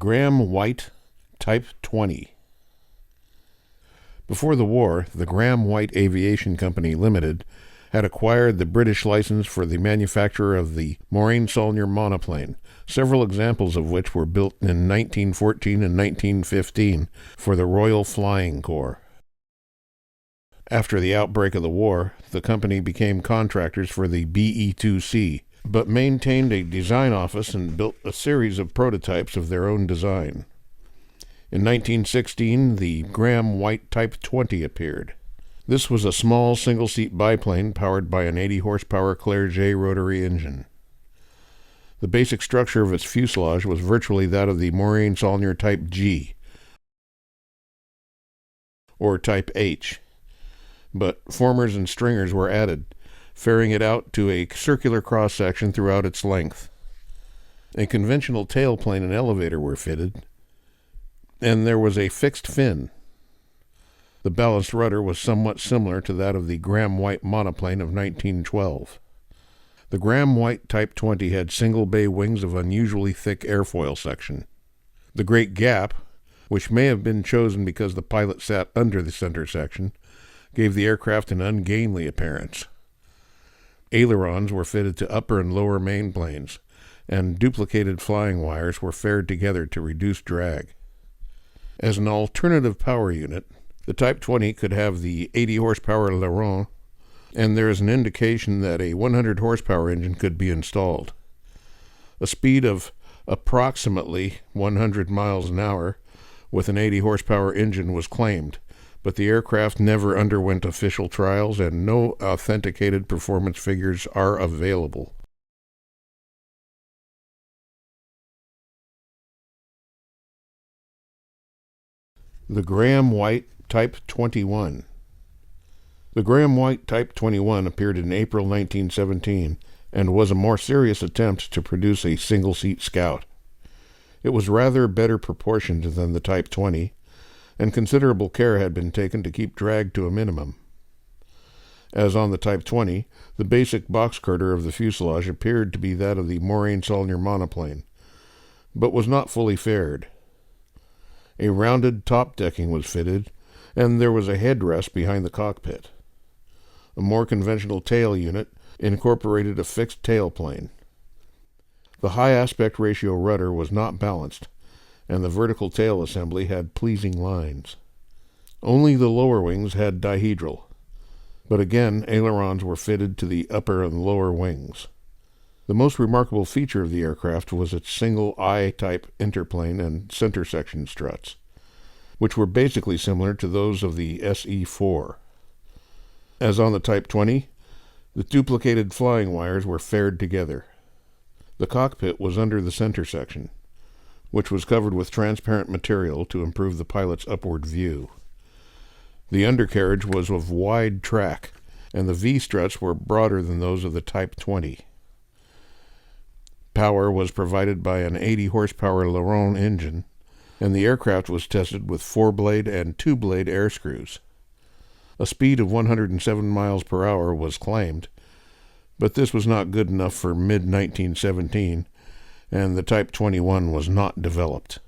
Grahame White Type 20. Before the war, the Grahame White Aviation Company Limited had acquired the British license for the manufacture of the Morane-Saulnier monoplane, several examples of which were built in 1914 and 1915 for the Royal Flying Corps. After the outbreak of the war, the company became contractors for the BE-2C, but maintained a design office and built a series of prototypes of their own design. In 1916, the Grahame White Type 20 appeared. This was a small single-seat biplane powered by an 80-horsepower Clerget rotary engine. The basic structure of its fuselage was virtually that of the Morane-Saulnier Type G, or Type H, but formers and stringers were added, ferrying it out to a circular cross-section throughout its length. A conventional tailplane and elevator were fitted, and there was a fixed fin. The balanced rudder was somewhat similar to that of the Grahame White monoplane of 1912. The Grahame White Type 20 had single-bay wings of unusually thick airfoil section. The great gap, which may have been chosen because the pilot sat under the center section, gave the aircraft an ungainly appearance. Ailerons were fitted to upper and lower main planes, and duplicated flying wires were faired together to reduce drag. As an alternative power unit, the Type 20 could have the 80-horsepower Leron, and there is an indication that a 100-horsepower engine could be installed. A speed of approximately 100 miles an hour with an 80-horsepower engine was claimed, but the aircraft never underwent official trials and no authenticated performance figures are available. The Grahame White Type 21. The Grahame White Type 21 appeared in April 1917 and was a more serious attempt to produce a single-seat Scout. It was rather better proportioned than the Type 20, and considerable care had been taken to keep drag to a minimum. As on the Type 20, the basic box girder of the fuselage appeared to be that of the Morane-Saulnier monoplane, but was not fully faired. A rounded top decking was fitted, and there was a headrest behind the cockpit. A more conventional tail unit incorporated a fixed tailplane. The high aspect ratio rudder was not balanced, and the vertical tail assembly had pleasing lines. Only the lower wings had dihedral, but again ailerons were fitted to the upper and lower wings. The most remarkable feature of the aircraft was its single I-type interplane and center section struts, which were basically similar to those of the SE-4. As on the Type 20, the duplicated flying wires were faired together. The cockpit was under the center section, which was covered with transparent material to improve the pilot's upward view. The undercarriage was of wide track, and the V-struts were broader than those of the Type 20. Power was provided by an 80-horsepower Leron engine, and the aircraft was tested with 4-blade and 2-blade air screws. A speed of 107 miles per hour was claimed, but this was not good enough for mid-1917, and the Type 21 was not developed.